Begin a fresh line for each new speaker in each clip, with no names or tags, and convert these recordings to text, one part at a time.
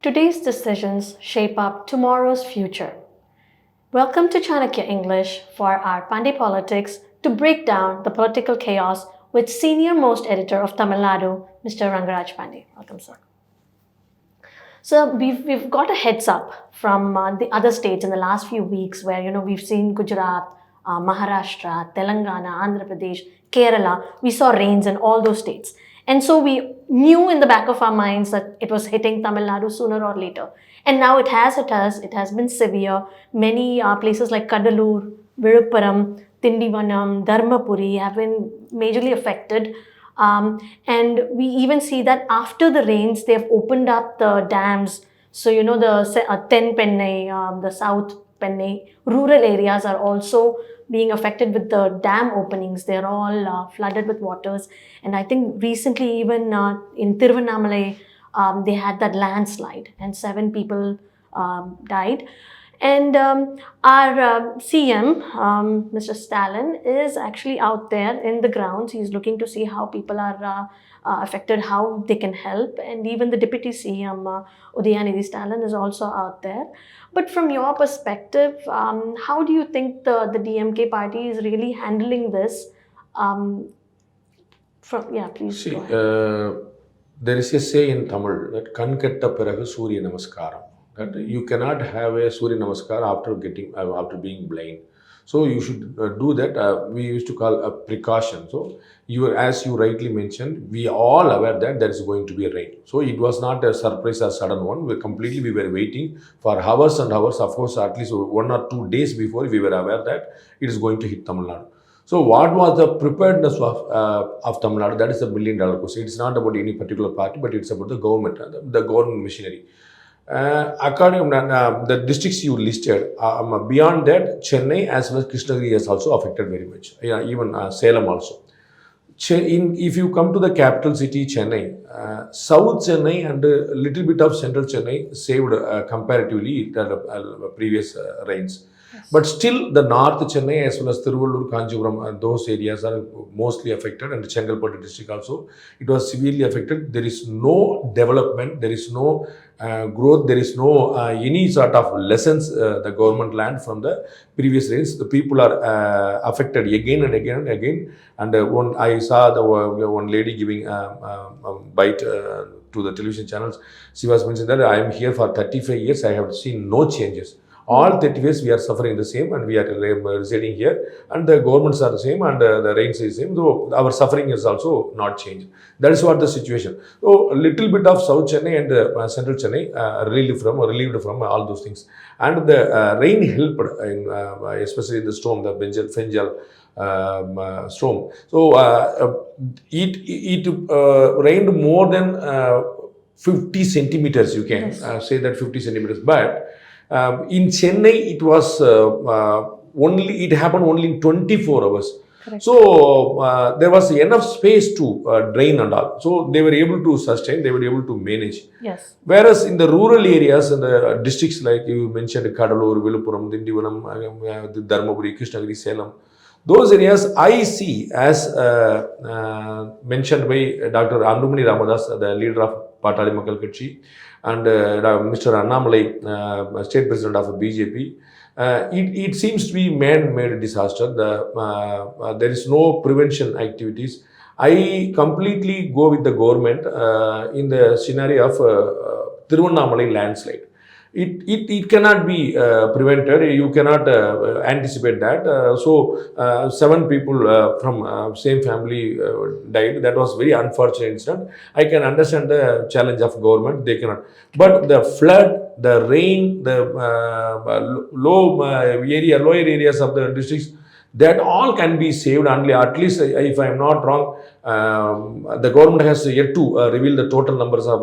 Today's decisions shape up tomorrow's future. Welcome to Chanakya English for our Pandey Politics to break down the political chaos with senior most editor of Tamil Nadu, Mr. Rangaraj Pandey. Welcome, sir. So we've got a heads up from the other states in the last few weeks where, we've seen Gujarat, Maharashtra, Telangana, Andhra Pradesh, Kerala. We saw rains in all those states. And so we knew in the back of our minds that it was hitting Tamil Nadu sooner or later. And now it has hit us. It has been severe. Many places like Kadalur, Viluppuram, Tindivanam, Dharmapuri have been majorly affected. And we even see that after the rains, they've opened up the dams. So, the Ten Pennai, the South Pennai, rural areas are also being affected with the dam openings. They're all flooded with waters. And I think recently even in Tiruvannamalai, they had that landslide and 7 people died. And our CM, Mr. Stalin, is actually out there in the grounds. He's looking to see how people are affected, how they can help. And even the Deputy CM, Udayanidhi Stalin, is also out there. But from your perspective, how do you think the DMK party is really handling this? Please go ahead.
There is a say in Tamil that Kanketta Piragu Surya Namaskaram. That you cannot have a Surya Namaskar after being blind. So you should do that. We used to call a precaution. So as you rightly mentioned, we are all aware that there is going to be a rain. So it was not a surprise or sudden one. We were waiting for hours and hours. Of course, at least 1 or 2 days before, we were aware that it is going to hit Tamil Nadu. So what was the preparedness of Tamil Nadu? That is the $1 million question. It's not about any particular party, but it's about the government, the government machinery. According to the districts you listed, beyond that, Chennai as well as Krishnagiri is also affected very much. Even Salem also. If you come to the capital city, Chennai, South Chennai and a little bit of Central Chennai saved comparatively the previous rains. Yes. But still, the North Chennai as well as Tiruvallur, Kanchipuram, those areas are mostly affected, and the Chengalpattu district also, it was severely affected. There is no development, there is no growth, there is no any sort of lessons the government learned from the previous rains. The people are affected again and again and again. And I saw the one lady giving a bite to the television channels. She was mentioning that I am here for 35 years, I have seen no changes. All 30 years we are suffering the same, and we are residing here, and the governments are the same, and the rains is the same. So our suffering is also not changed. That is what the situation. So a little bit of South Chennai and Central Chennai relieved from all those things, and the rain helped in especially the storm, the Fenjal storm. So it rained more than 50 centimeters. You can say that 50 centimeters, but in Chennai, it was it happened only in 24 hours. Correct. So there was enough space to drain and all. So they were able to sustain, they were able to manage.
Yes.
Whereas in the rural areas and the districts like you mentioned, Kadalur, Viluppuram, Tindivanam, Dharmapuri, Krishnagiri, Salem, those areas I see as mentioned by Dr. Andumani Ramadas, the leader of Patali Makkal Katchi, and Mr. Annamalai, state president of BJP, it seems to be man-made disaster. There is no prevention activities. I completely go with the government in the scenario of Tiruvannamalai landslide. It cannot be prevented. You cannot anticipate that. So 7 people from same family died. That was very unfortunate incident. I can understand the challenge of government. They cannot. But the flood, the rain, the lower areas of the districts, that all can be saved. Only at least, if I am not wrong, the government has yet to reveal the total numbers of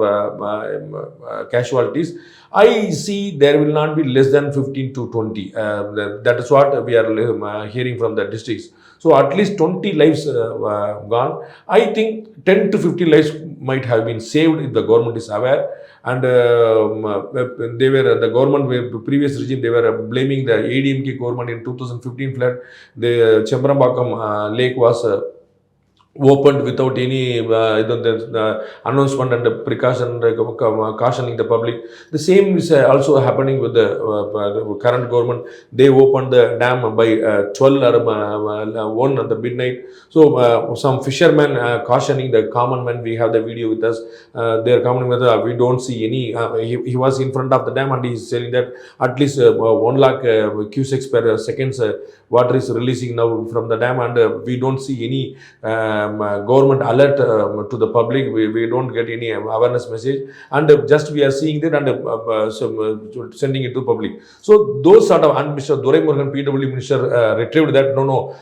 casualties. I see there will not be less than 15 to 20. That is what we are hearing from the districts. So at least 20 lives gone. I think 10 to 50 lives might have been saved if the government is aware. And the government, the previous regime, they were blaming the ADMK government in 2015 flood. The Chembrambakam lake was opened without any announcement and precaution, cautioning the public. The same is also happening with the current government. They opened the dam by 12 or 1 at the midnight. So some fishermen cautioning the common man. We have the video with us. They are coming with we don't see any. He was in front of the dam and he is saying that at least 1 lakh cusecs per seconds water is releasing now from the dam, and we don't see any government alert to the public. We don't get any awareness message, and just we are seeing that and sending it to public. So those sort of, and Mr. Durai Murugan, PW minister, retrieved that. No,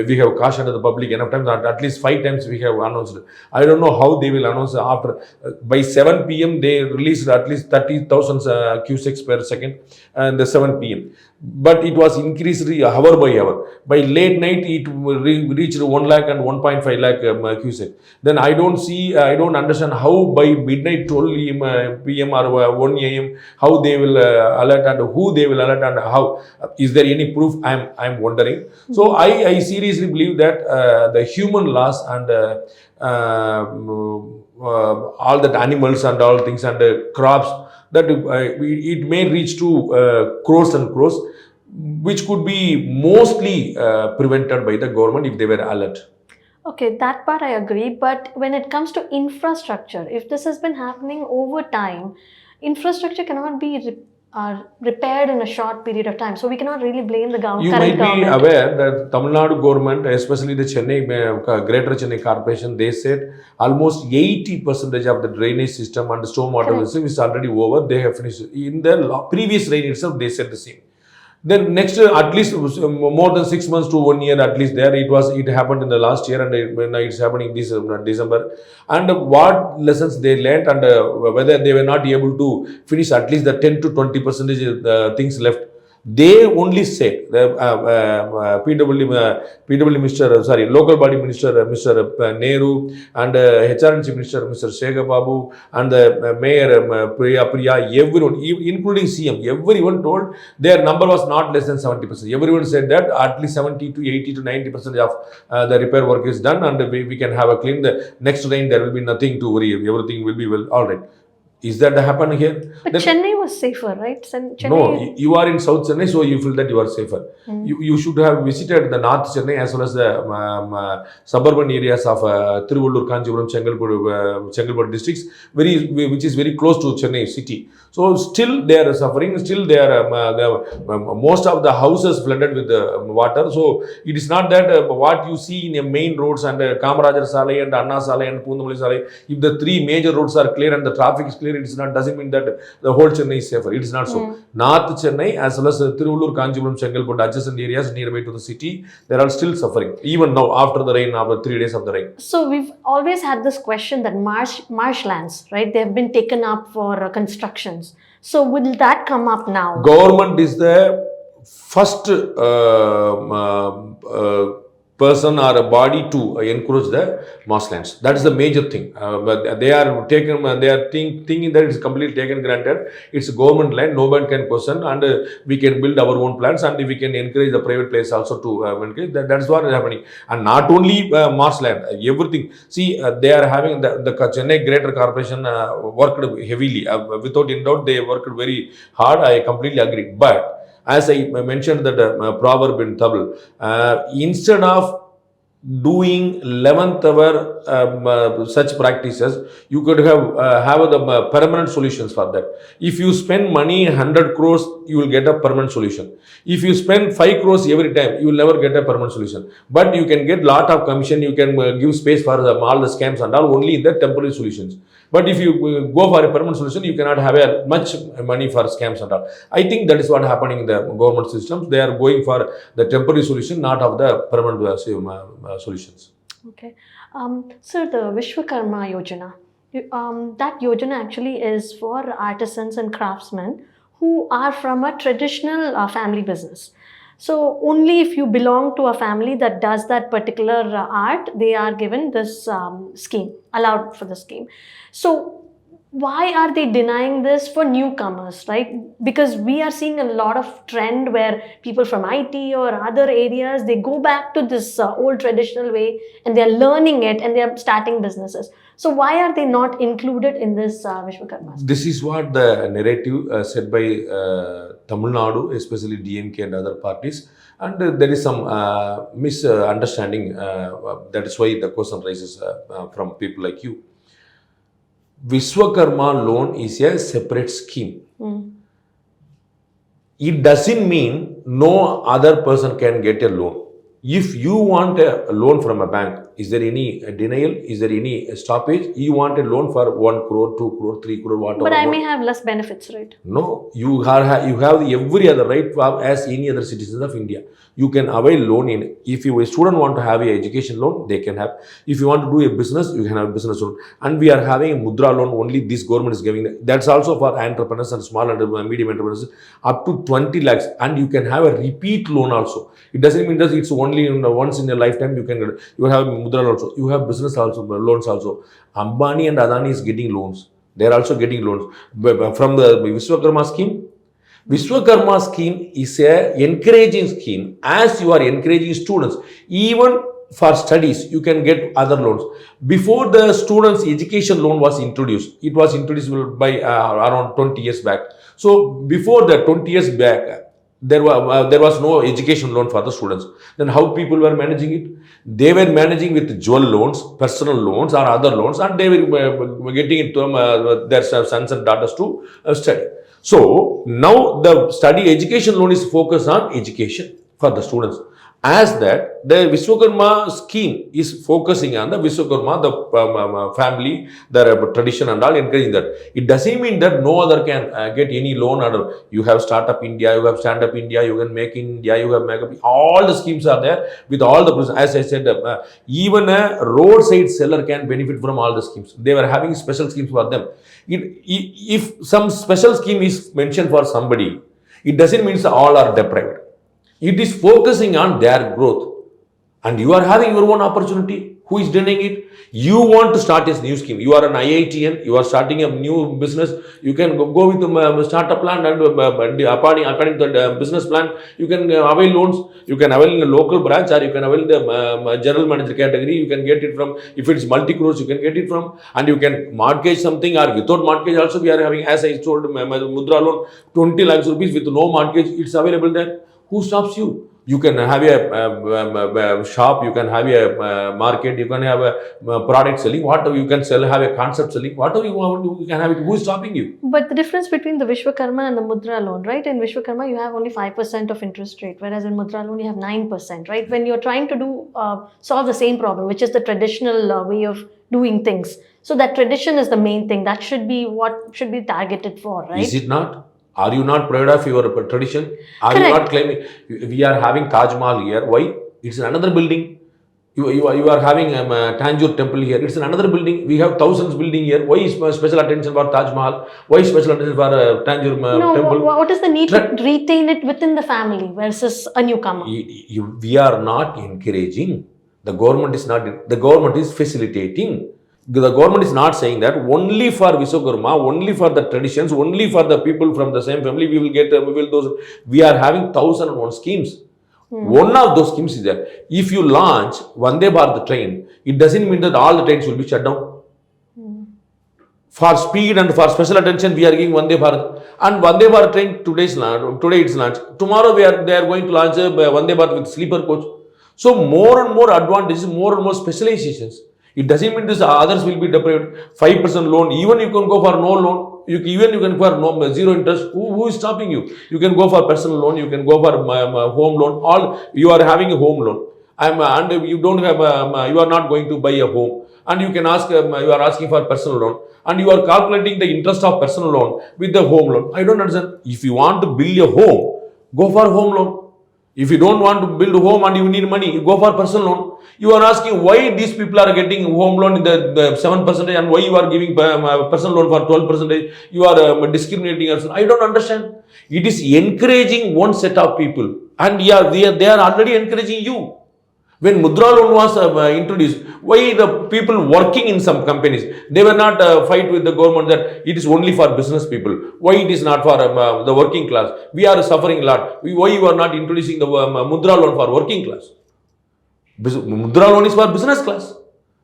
we have cautioned the public enough times. At least 5 times we have announced. I don't know how they will announce after. By 7 p.m. they released at least 30,000 cusecs per second, and the 7 p.m. But it was increased hour by hour. By late night, it reached 1 lakh and 1.5 lakh cusecs. Then I don't understand how by midnight 12 p.m. or 1 a.m. how they will alert, and who they will alert, and how. Is there any proof? I'm wondering. So I seriously believe that the human loss and all that animals and all things and crops, that it may reach to crores and crores, which could be mostly prevented by the government if they were alert.
Okay, that part I agree. But when it comes to infrastructure, if this has been happening over time, infrastructure cannot be repaired in a short period of time. So we cannot really blame the
You
current
might be
government.
aware that Tamil Nadu government, especially the Chennai, Greater Chennai Corporation, they said almost 80% of the drainage system and stormwater system is already over. They have finished. In the previous rain itself, they said the same. Then next, at least more than 6 months to 1 year, at least there it happened in the last year, and it's happening this December. And what lessons they learned, and whether they were not able to finish at least the 10 to 20% things left. They only said the PW Minister, sorry, local body minister, Mr. Nehru, and HRNC Minister, Mr. Shekhar Babu, and the Mayor Priya, everyone, including CM, everyone told their number was not less than 70%. Everyone said that at least 70 to 80 to 90% of the repair work is done, and we can have a clean. The next rain, there will be nothing to worry. Everything will be well. All right. Is that happen here?
But then, Chennai was safer, right? Chennai...
No, you are in South Chennai, so you feel that you are safer. You should have visited the North Chennai as well as the suburban areas of Tiruvallur, Kanchipuram, Chengalpattu districts, which is very close to Chennai city. So still they are suffering. Still they are most of the houses flooded with water. So it is not that what you see in the main roads and Kamarajar Salai and Anna Salai and Poondamalai Salai. If the 3 major roads are clear and the traffic is clear, it is not, doesn't mean that the whole Chennai is safer. It is not so. North Chennai as well as Tiruvallur, Kanchipuram, Chengalpattu adjacent areas nearby to the city, they are still suffering even now after the rain, after 3 days of the rain.
So we've always had this question that marshlands, right? They have been taken up for constructions. So will that come up now?
Government is the first person or a body to encourage the marshlands. That is the major thing. But they are thinking that it's completely taken granted. It's government land, nobody can question, and we can build our own plants, and we can encourage the private place also to encourage. That's what is happening. And not only marshland, everything. See, they are having the Chennai Greater Corporation worked heavily. Without in doubt, they worked very hard. I completely agree. But as I mentioned that proverb in Tamil, instead of doing 11th hour such practices, you could have the permanent solutions for that. If you spend money 100 crores, you will get a permanent solution. If you spend 5 crores every time, you will never get a permanent solution. But you can get lot of commission, you can give space for all the scams and all, only in the temporary solutions. But if you go for a permanent solution, you cannot have much money for scams and all. I think that is what happening in the government systems. They are going for the temporary solution, not of the permanent solutions.
Okay. So the Vishwakarma Yojana, that Yojana actually is for artisans and craftsmen who are from a traditional family business. So only if you belong to a family that does that particular art, they are given this scheme, allowed for the scheme. So why are they denying this for newcomers, right? Because we are seeing a lot of trend where people from IT or other areas, they go back to this old traditional way and they're learning it and they're starting businesses. So why are they not included in this Vishwakarma?
This is what the narrative said by Tamil Nadu, especially DMK and other parties. And there is some misunderstanding. That is why the question rises from people like you. Vishwakarma loan is a separate scheme. It doesn't mean no other person can get a loan. If you want a loan from a bank, is there any denial? Is there any stoppage? You want a loan for 1 crore, 2 crore, 3 crore, whatever.
But I may have less benefits, right?
No, you have every other right as any other citizens of India. You can avail loan in. If you a student want to have a education loan, they can have. If you want to do a business, you can have a business loan. And we are having a mudra loan. Only this government is giving. That's also for entrepreneurs and small and medium entrepreneurs up to 20 lakhs. And you can have a repeat loan also. It doesn't mean that it's only once in a lifetime you can get. You have mudra also. You have business also loans also. Ambani and Adani is getting loans. They are also getting loans from the Vishwakarma scheme. Vishwakarma scheme is a encouraging scheme. As you are encouraging students, even for studies, you can get other loans. Before the students' education loan was introduced, it was introduced by around 20 years back. So before the 20 years back, there was no education loan for the students. Then how people were managing it? They were managing with jewel loans, personal loans or other loans, and they were getting it to their sons and daughters to study. So now the study education loan is focused on education for the students. As that, the Vishwakarma scheme is focusing on the Vishwakarma, the family, the tradition and all, encouraging that. It doesn't mean that no other can get any loan. Or you have Startup India, you have Stand Up India, you can Make in India, you have Make Up. All the schemes are there with all the, as I said, even a roadside seller can benefit from all the schemes. They were having special schemes for them. If some special scheme is mentioned for somebody, it doesn't mean all are deprived. It is focusing on their growth. And you are having your own opportunity. Who is denying it? You want to start a new scheme. You are an IITian. You are starting a new business. You can go with the startup plan and according to the business plan, you can avail loans. You can avail in the local branch or you can avail the general manager category. You can get it from, if it's multi-crores, you can get it from, and you can mortgage something, or without mortgage also we are having, as I told, Mudra loan, 20 lakhs rupees with no mortgage. It's available there. Who stops you? You can have a shop, you can have a market, you can have a product selling, whatever you can sell, have a concept selling, whatever you want to, you can have it. Who is stopping you?
But the difference between the Vishwakarma and the Mudra loan, right? In Vishwakarma, you have only 5% of interest rate, whereas in Mudra loan, you have 9%, right? When you're trying to do solve the same problem, which is the traditional way of doing things. So that tradition is the main thing. That should be what should be targeted for, right?
Is it not? Are you not proud of your tradition? Are
Correct.
you not claiming? We are having Taj Mahal here. Why? It's another building. You are having a Tanjore temple here. It's another building. We have thousands building here. Why is special attention for Taj Mahal? Why is special attention for Tanjore temple?
What is the need to retain it within the family versus a newcomer?
We are not encouraging. The government is not. The government is facilitating. The government is not saying that only for Vishwakarma, only for the traditions, only for the people from the same family, we will get, we are having 1,001 schemes. One of those schemes is there. If you launch Vande Bharat train, it doesn't mean that all the trains will be shut down. For speed and for special attention, we are giving Vande Bharat. And Vande Bharat train today it's launched. Tomorrow they are going to launch Vande Bharat with sleeper coach. So more and more advantages, more and more specializations. It doesn't mean this others will be deprived. 5% loan, even you can go for no loan. You can go for zero interest. Who is stopping you? You can go for personal loan. You can go for home loan. All you are having a home loan. And you don't have. You are not going to buy a home. And you can ask. You are asking for personal loan. And you are calculating the interest of personal loan with the home loan. I don't understand. If you want to build a home, go for home loan. If you don't want to build a home and you need money, you go for personal loan. You are asking why these people are getting home loan in the 7% and why you are giving personal loan for 12%. You are discriminating us. I don't understand. It is encouraging one set of people. And yeah, they are already encouraging you. When Mudra loan was introduced, why the people working in some companies, they were not fight with the government that it is only for business people. Why it is not for the working class? We are suffering a lot. Why you are not introducing the Mudra loan for working class? Mudra loan is for business class.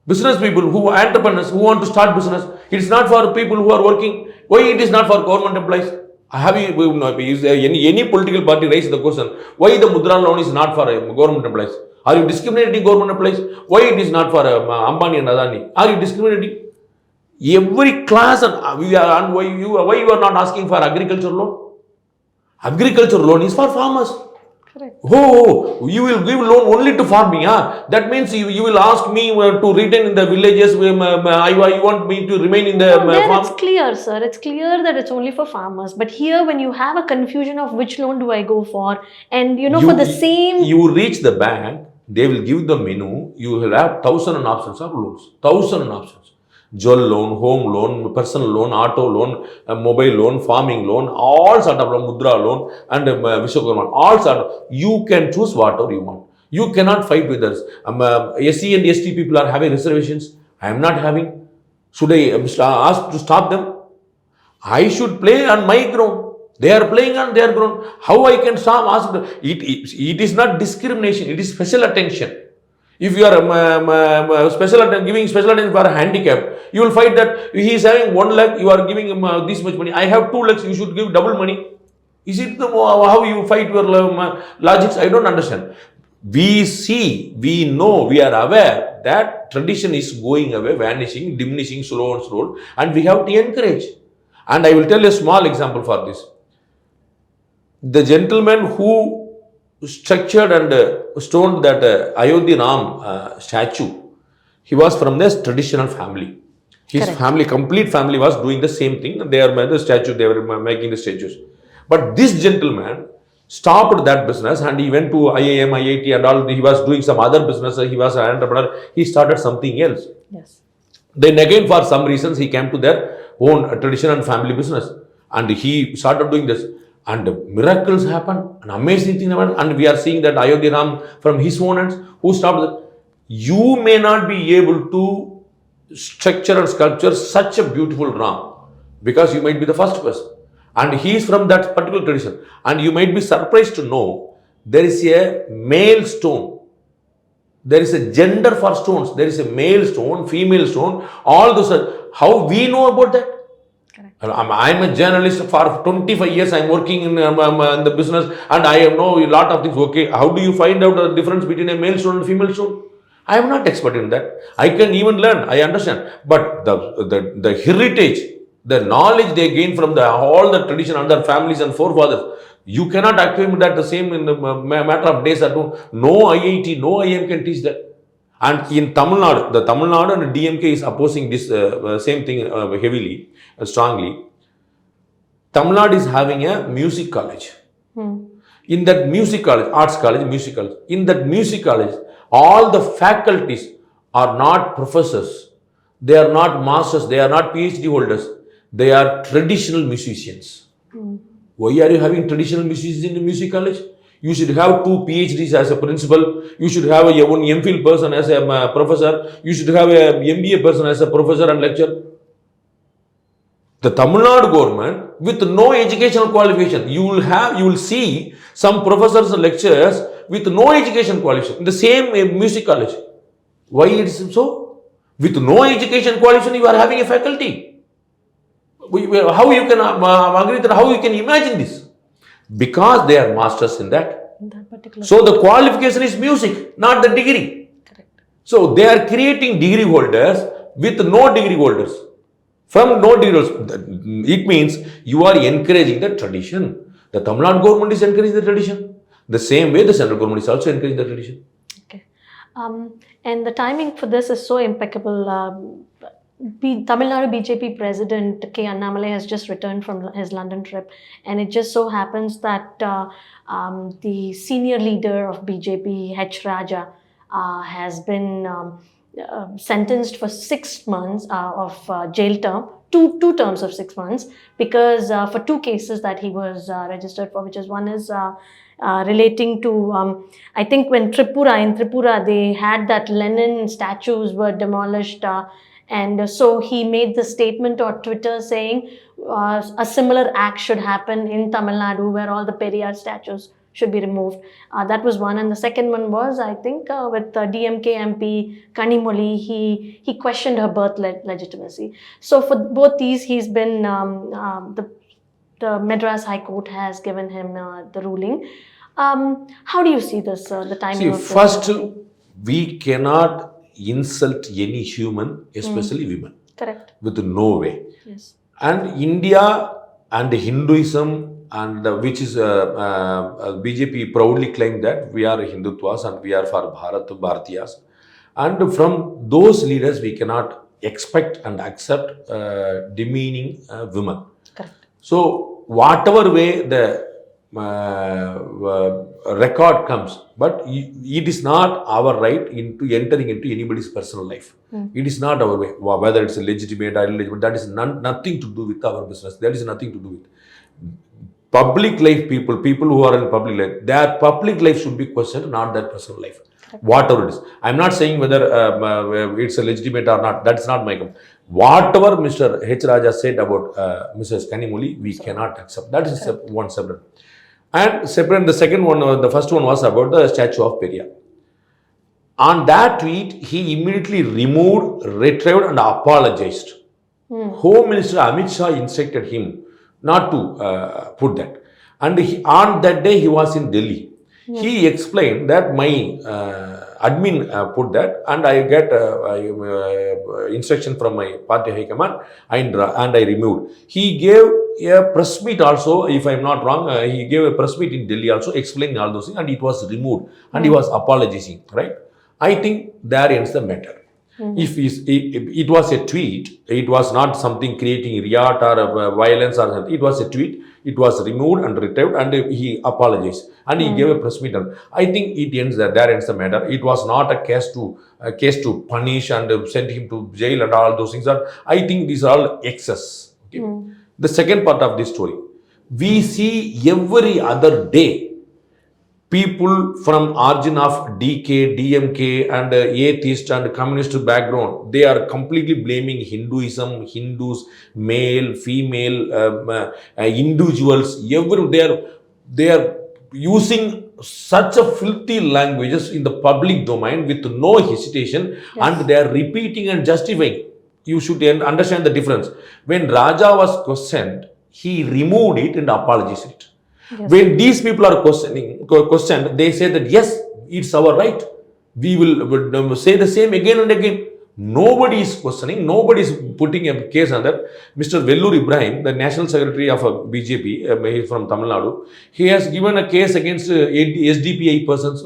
Business people who are entrepreneurs who want to start business. It is not for people who are working. Why it is not for government employees? Have you, is there any political party raised the question why the Mudra loan is not for government employees? Are you discriminating government employees? Why it is not for Ambani and Adani? Are you discriminating? Every class and why you are not asking for agriculture loan? Agriculture loan is for farmers.
Correct.
Oh, you will give loan only to farming. Huh? That means you will ask me to retain in the villages. You want me to remain in the farm?
It's clear, sir. It's clear that it's only for farmers. But here, when you have a confusion of which loan do I go for, and for the same...
You reach the bank, they will give the menu. You will have 1,000 options of loans. 1,000 options. Jewel loan, home loan, personal loan, auto loan, mobile loan, farming loan, all sort of loan, Mudra loan and Vishwakarma, all sort of. You can choose whatever you want. You cannot fight with us. SC and ST people are having reservations. I am not having. Should I ask to stop them? I should play on my ground. They are playing on their ground. How I can stop? Ask them. It is not discrimination. It is special attention. If you are giving special attention for a handicap, you will find that he is having 1 lakh, you are giving him this much money. I have 2 lakhs, you should give double money. Is it how you fight your logics? I don't understand. We see, we know, we are aware that tradition is going away, vanishing, diminishing slow, and we have to encourage. And I will tell a small example for this. The gentleman who structured and stoned that Ayodhya Ram statue, he was from this traditional family. His
Correct.
family, complete family was doing the same thing. They are the statue, they were making the statues. But this gentleman stopped that business and he went to IIM, IIT and all. He was doing some other business. He was an entrepreneur. He started something else.
Yes.
Then again, for some reasons, he came to their own tradition and family business. And he started doing this. And miracles happen, an amazing thing happened, and we are seeing that Ayodhya Ram from his own hands, who stopped that. You may not be able to structure and sculpture such a beautiful Ram because you might be the first person. And he is from that particular tradition. And you might be surprised to know there is a male stone. There is a gender for stones. There is a male stone, female stone, all those. How we know about that? I'm a journalist for 25 years. I'm working in the business and I know a lot of things. Okay, how do you find out the difference between a male stone and female stone? I am not expert in that. I can even learn. I understand. But the heritage, the knowledge they gain from all the tradition and their families and forefathers, you cannot accumulate that the same in the matter of days at home. No IIT, no IIM can teach that. And in Tamil Nadu, the Tamil Nadu and DMK is opposing this same thing heavily, strongly. Tamil Nadu is having a music college. In that music college, arts college, music college, in that music college, all the faculties are not professors. They are not masters. They are not PhD holders. They are traditional musicians. Why are you having traditional musicians in the music college? You should have 2 PhDs as a principal. You should have a one MPhil person as a professor. You should have a MBA person as a professor and lecturer. The Tamil Nadu government, with no educational qualification, you will see some professors and lecturers with no education qualification in the same music college. Why it is so? With no education qualification, you are having a faculty. How you can agree that? How you can imagine this? Because they are masters in that.
Particular.
So the qualification is music, not the degree.
Correct.
So they are creating degree holders with no degree holders. From no degree holders, it means you are encouraging the tradition. The Tamil Nadu government is encouraging the tradition. The same way the central government is also encouraging the tradition.
Okay. And the timing for this is so impeccable. Tamil Nadu BJP President K. Annamalai has just returned from his London trip, and it just so happens that the senior leader of BJP, H. Raja, has been sentenced for 6 months of jail term, two terms of 6 months, because for 2 cases that he was registered for, which is one is relating to, I think when in Tripura, they had that Lenin statues were demolished. And so he made the statement on Twitter saying a similar act should happen in Tamil Nadu where all the Periyar statues should be removed. That was one. And the second one was, I think, with DMK MP Kanimoli, he questioned her birth legitimacy. So for both these, he's been, the Madras High Court has given him the ruling. How do you see this, the timing
See,
of this?
first, we cannot insult any human, especially women.
Correct.
With no way.
Yes.
And India and Hinduism, and which is BJP proudly claimed that we are Hindutwas and we are for Bharatiyas. And from those leaders, we cannot expect and accept demeaning women.
Correct.
So, whatever way the record comes, but it is not our right into entering into anybody's personal life. It is not our way. Whether it's legitimate or illegitimate, that is nothing to do with our business. That is nothing to do with public life. People who are in public life, their public life should be questioned, not their personal life. Whatever it is. I'm not saying whether it's a legitimate or not. That's not my comment. Whatever Mr. H. Raja said about Mrs. Kanimoli, we cannot accept. That is one separate. And separate, the second one, the first one was about the statue of Periyar. On that tweet, he immediately removed, retrieved and apologized. Home Minister Amit Shah instructed him not to put that. And on that day, he was in Delhi. He explained that my admin put that, and I get instruction from my party high command, and I removed. He gave a press meet also, if I am not wrong, he gave a press meet in Delhi also explaining all those things, and it was removed, and he was apologizing, right? I think there ends the matter. If it was a tweet, it was not something creating riot or violence or something. It was a tweet. It was removed and retrieved, and he apologized, and he gave a press meet. I think it ends there. There ends the matter. It was not a case to punish and send him to jail and all those things. I think these are all excess. Okay? The second part of this story, we see every other day people from origin of DK, DMK and atheist and communist background, they are completely blaming Hinduism, Hindus, male, female, individuals. They are using such a filthy languages in the public domain with no hesitation, and they are repeating and justifying. You should understand the difference. When Raja was questioned, he removed it and apologized it. Yes. When these people are questioned, they say that yes, it's our right. We will say the same again and again. Nobody is questioning, nobody is putting a case on that. Mr. Vellur Ibrahim, the National Secretary of BJP, he is from Tamil Nadu, he has given a case against SDPI persons.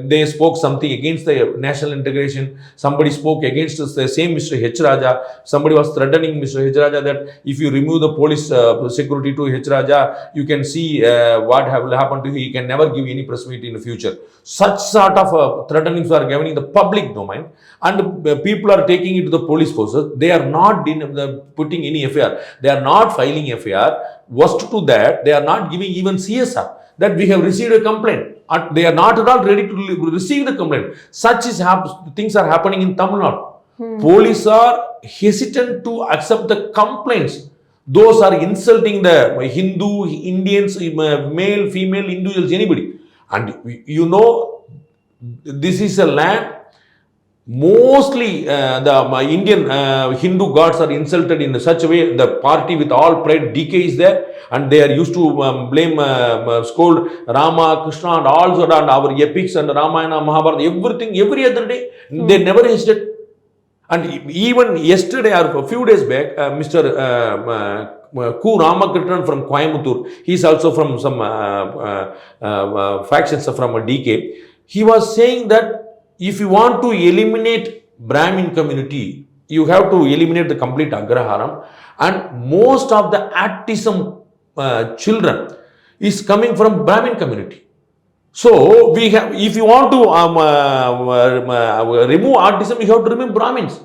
They spoke something against the national integration. Somebody spoke against the same Mr. H. Raja. Somebody was threatening Mr. H. Raja that if you remove the police security to H. Raja, you can see what will happen to you. He can never give any press meet in the future. Such sort of threatenings are given in the public domain. And people are taking it to the police forces. They are not putting any FIR. They are not filing FIR. Worst to that, they are not giving even CSR. That we have received a complaint. They are not at all ready to receive the complaint. Such things are happening in Tamil Nadu. Police are hesitant to accept the complaints. Those are insulting the Hindu, Indians, male, female, individuals, anybody. And you know, this is a land. Mostly the Indian Hindu gods are insulted in such a way. The party with all pride, DK is there, and they are used to blame, scold Rama, Krishna and all and our epics and Ramayana, Mahabharata, everything, every other day. They never hesitate. And even yesterday or a few days back, Mr. Ku Ramakirtan from Coimbatore, he is also from some factions from DK. He was saying that if you want to eliminate Brahmin community, you have to eliminate the complete Agraharam, and most of the autism children is coming from Brahmin community. So we have, if you want to remove autism, you have to remove Brahmins.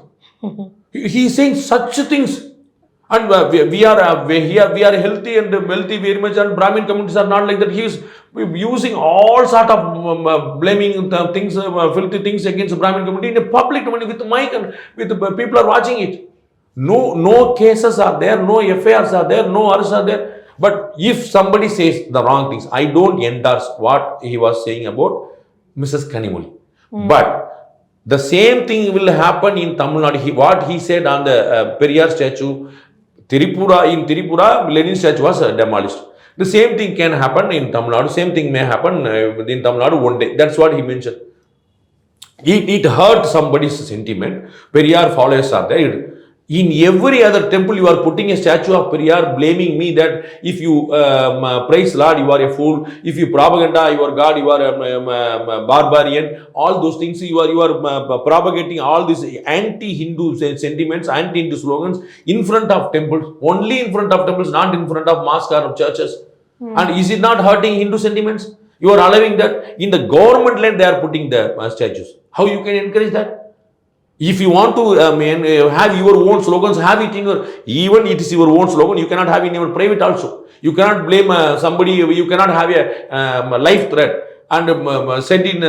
He is saying such things. And we are healthy and wealthy very much, and Brahmin communities are not like that. He is using all sort of blaming the things, filthy things against the Brahmin community in a public domain with mic and with people are watching it. No cases are there, no FIRs are there, no arrests are there. But if somebody says the wrong things, I don't endorse what he was saying about Mrs. Kanimuli. But the same thing will happen in Tamil Nadu. What he said on the Periyar statue, in Tripura, Lenin statue was demolished. The same thing can happen in Tamil Nadu. Same thing may happen in Tamil Nadu one day. That's what he mentioned. It hurt somebody's sentiment. Periyar followers are there. In every other temple, you are putting a statue of Periyar, blaming me that if you praise Lord, you are a fool. If you propaganda, you are God, you are a barbarian. All those things, you are propagating all these anti-Hindu sentiments, anti-Hindu slogans in front of temples, only in front of temples, not in front of mosques or churches. And is it not hurting Hindu sentiments? You are allowing that in the government land they are putting the statues. How you can encourage that? If you want to have your own slogans, have it in your, even it is your own slogan, you cannot have in your private also. You cannot blame somebody, you cannot have a life threat and send in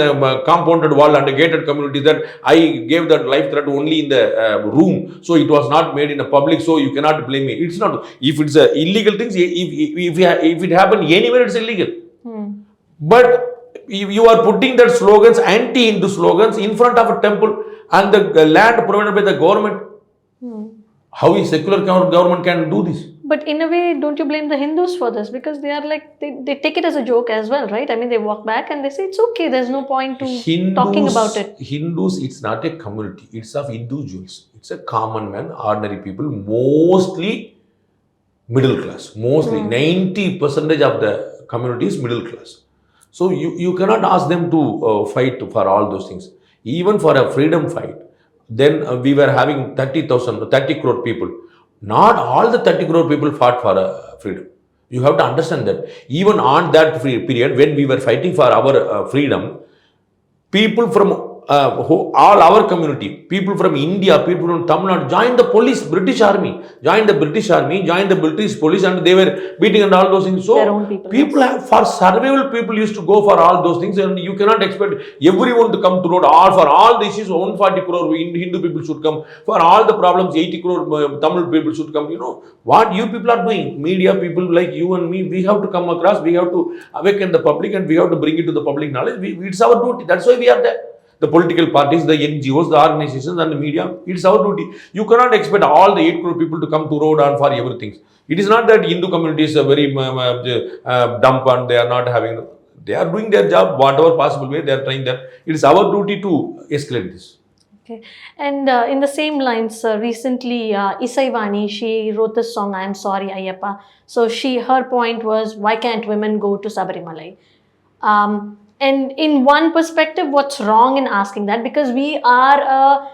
compounded wall and a gated community that I gave that life threat only in the room, so it was not made in a public, so you cannot blame me. It's not. If it's illegal things, if it happened anywhere, it's illegal. But you are putting that slogans, anti-Hindu slogans, in front of a temple and the land provided by the government. How a secular government can do this?
But in a way, don't you blame the Hindus for this? Because they are like, they take it as a joke as well, right? I mean, they walk back and they say, it's okay, there's no point to talking about it.
Hindus, it's not a community, it's of individuals. It's a common man, ordinary people, mostly middle class. Mostly 90% of the community is middle class. So you cannot ask them to fight for all those things. Even for a freedom fight, then we were having 30 crore people. Not all the 30 crore people fought for freedom. You have to understand that. Even on that period, when we were fighting for our freedom, people from all our community, people from India, people from Tamil Nadu joined the police, British army, joined the British police, and they were beating and all those things. So
their own people
have, for survival, people used to go for all those things, and you cannot expect everyone to come to road. All for all the issues, 140 crore Hindu people should come. For all the problems, 80 crore Tamil people should come. You know what you people are doing? Media people like you and me, we have to come across. We have to awaken the public, and we have to bring it to the public knowledge. It's our duty. That's why we are there. The political parties, the NGOs, the organizations and the media, it's our duty. You cannot expect all the 8 crore people to come to road and for everything. It is not that Hindu communities are very dumb and they are not having, they are doing their job, whatever possible way, they are trying that. It is our duty to escalate this.
Okay. And in the same lines, recently, Isai Vani, she wrote this song, I Am Sorry, Ayyappa. So her point was, why can't women go to Sabarimalai? And in one perspective, what's wrong in asking that? Because we are,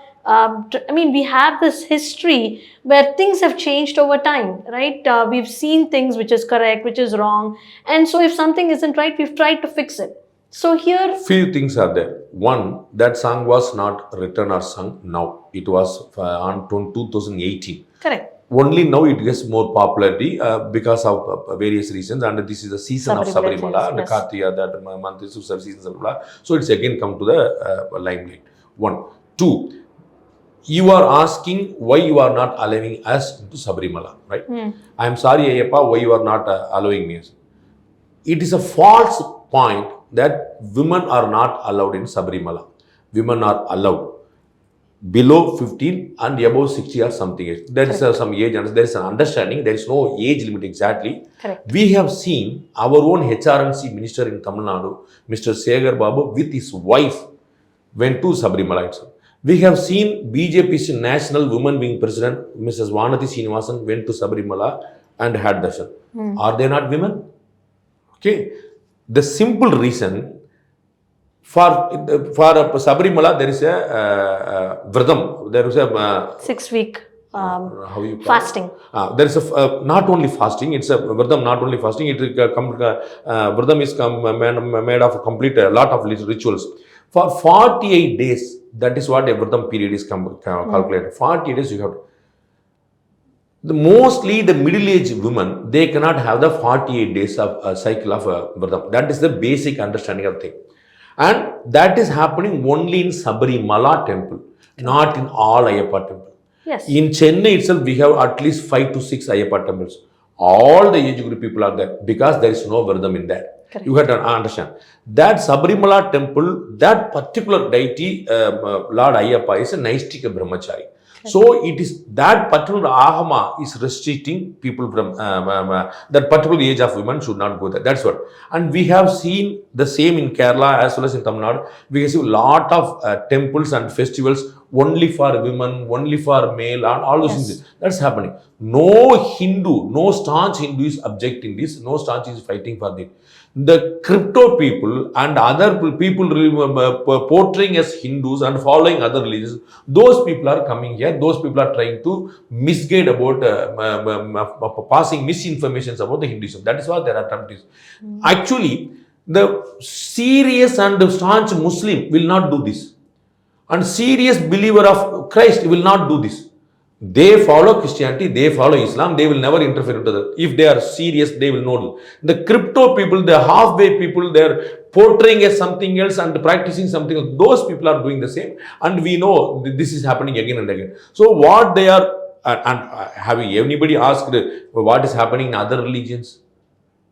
we have this history where things have changed over time, right? We've seen things which is correct, which is wrong. And so if something isn't right, we've tried to fix it. So here...
Few things are there. One, that song was not written or sung now. It was on 2018.
Correct.
Only now it gets more popularity because of various reasons, and this is the season of Sabarimala, and yes. Kartiya, that month is season of Sabarimala. So it's again come to the limelight. 1. 2. You are asking why you are not allowing us into Sabarimala, right? I am sorry, Ayyappa, why you are not allowing me. It is a false point that women are not allowed in Sabarimala. Women are allowed below 15 and above 60 or something age. There is some age, and there is an understanding. There is no age limit exactly.
Correct.
We have seen our own HRNC minister in Tamil Nadu, Mr. Segar Babu, with his wife went to Sabarimala. We have seen BJP's national women wing president, Mrs. Vanati Srinivasan, went to Sabarimala and had darshan. Are they not women? Okay. The simple reason for Sabarimala, there is a Vradam, there is a
6 week fasting.
There is a not only fasting, it's a Vradam, not only fasting, it Vradam is made of complete a lot of rituals. For 48 days, that is what a Vradam period is calculated. 48 days you have to. Mostly the middle-aged women, they cannot have the 48 days of cycle of Vradam. That is the basic understanding of thing. And that is happening only in Sabarimala temple, not in all Ayyappa temple.
Yes.
In Chennai itself, we have at least 5 to 6 Ayyappa temples. All the age group people are there because there is no Vardam in there.
Correct.
You have to understand. That Sabarimala temple, that particular deity, Lord Ayyappa, is a Naistika Brahmachari. So it is that particular ahama is restricting people from that particular age of women should not go there. That's what. And we have seen the same in Kerala as well as in Tamil Nadu. We have seen a lot of temples and festivals only for women, only for male, and all those things. That's happening. No Hindu, no staunch Hindu is objecting this. No staunch is fighting for this. The crypto people and other people portraying as Hindus and following other religions, those people are coming here. Those people are trying to misguide about passing misinformations about the Hinduism. That is what their attempt is. Actually, the serious and staunch Muslim will not do this. And serious believer of Christ will not do this. They follow Christianity, they follow Islam, they will never interfere into that. If they are serious, they will know. The crypto people, the halfway people, they are portraying as something else and practicing something else. Those people are doing the same. And we know this is happening again and again. So what they are, and have anybody asked what is happening in other religions?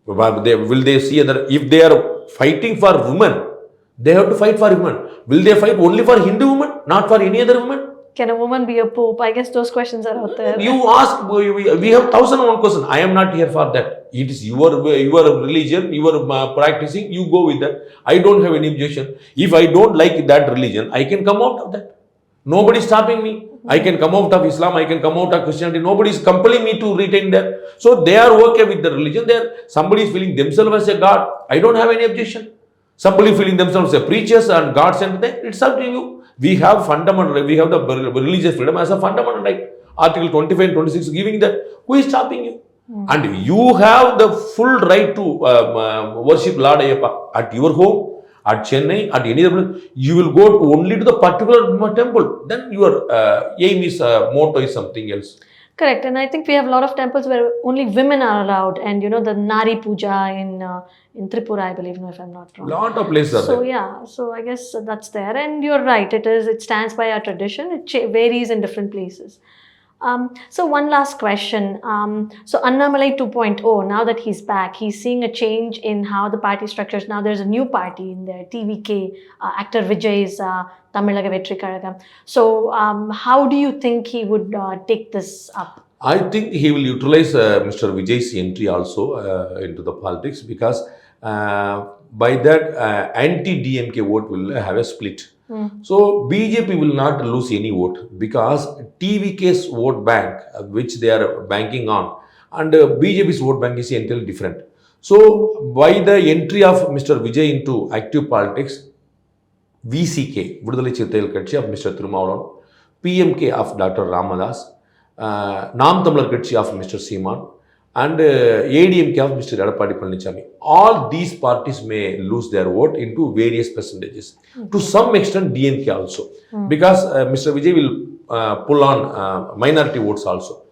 Will they see other, if they are fighting for women, they have to fight for women. Will they fight only for Hindu women, not for any other women?
Can a woman be a pope? I guess those questions are out there.
You ask, we have 1,001 questions. I am not here for that. It is your religion, you are practicing, you go with that. I don't have any objection. If I don't like that religion, I can come out of that. Nobody is stopping me. I can come out of Islam, I can come out of Christianity. Nobody is compelling me to retain that. So they are okay with the religion. Somebody is feeling themselves as a God. I don't have any objection. Somebody feeling themselves as preachers and God sent them. It's up to you. We have fundamental, we have the religious freedom as a fundamental right. Article 25 and 26 giving that. Who is stopping you? And you have the full right to worship Lord Ayyappa at your home, at Chennai, at any other place. You will go only to the particular temple. Then your aim is, motto is something else.
Correct. And I think we have a lot of temples where only women are allowed. And you know, the Nari Puja in Tripura, I believe, if I'm not wrong.
Lot of places are there.
So yeah, so I guess that's there. And you're right, it stands by our tradition. It varies in different places. So one last question. So Annamalai 2.0, now that he's back, he's seeing a change in how the party structures. Now there's a new party in there, TVK, actor Vijay's Tamilaga Vetri Kazhagam. So how do you think he would take this up?
I think he will utilize Mr. Vijay's entry also into the politics because by that anti-DMK vote will have a split. So BJP will not lose any vote because TVK's vote bank, which they are banking on, and BJP's vote bank is entirely different. So by the entry of Mr. Vijay into active politics, VCK, Vidudalai Chirthaiyal Katchi of Mr. Thirumavulan, PMK of Dr. Ramadas, Nam Tamizhar Katchi of Mr. Seeman, and ADMK of Mr. Edappadi Palanichami. All these parties may lose their vote into various percentages. To some extent, DMK also. Because Mr. Vijay will pull on minority votes also.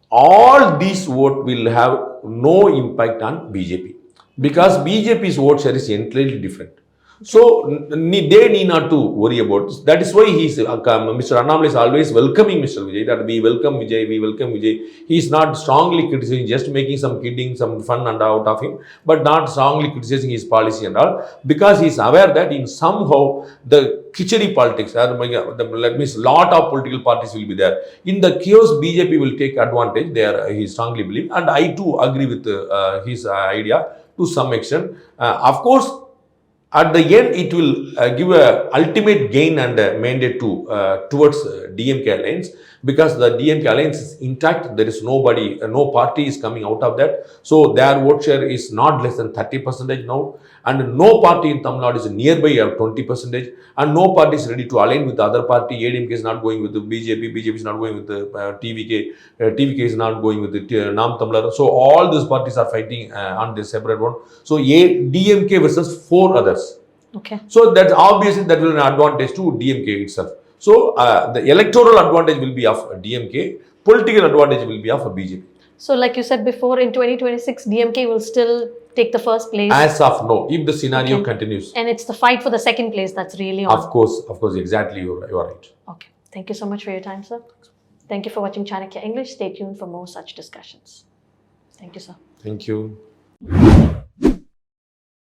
All these votes will have no impact on BJP. Because BJP's vote share is entirely different. So they need not to worry about this. That is why Mr. Annamalai is always welcoming Mr. Vijay. That we welcome Vijay, we welcome Vijay. He is not strongly criticizing, just making some kidding, some fun and out of him, but not strongly criticizing his policy and all, because he is aware that in somehow the khichdi politics, that means lot of political parties will be there. In the chaos, BJP will take advantage. There, he strongly believes, and I too agree with his idea to some extent. Of course, at the end, it will give a ultimate gain and mandate towards DMK alliance, because the DMK alliance is intact. There is nobody, no party is coming out of that. So their vote share is not less than 30% now, and no party in Tamil Nadu is nearby of 20%, and no party is ready to align with the other party. ADMK is not going with the BJP, BJP is not going with the TVK, TVK is not going with the Nam Tamizhar. So all these parties are fighting on this separate one. So DMK versus 4 others.
Okay.
So that's obviously that will be an advantage to DMK itself. So the electoral advantage will be of DMK, political advantage will be of a BJP.
So, like you said before, in 2026, DMK will still take the first place.
As of now, if the scenario
Okay.
continues,
And it's the fight for the second place that's really on.
of course, exactly, you are right.
Okay. Thank you so much for your time, sir. Thank you for watching Chanakya English. Stay tuned for more such discussions. Thank you, sir.
Thank you.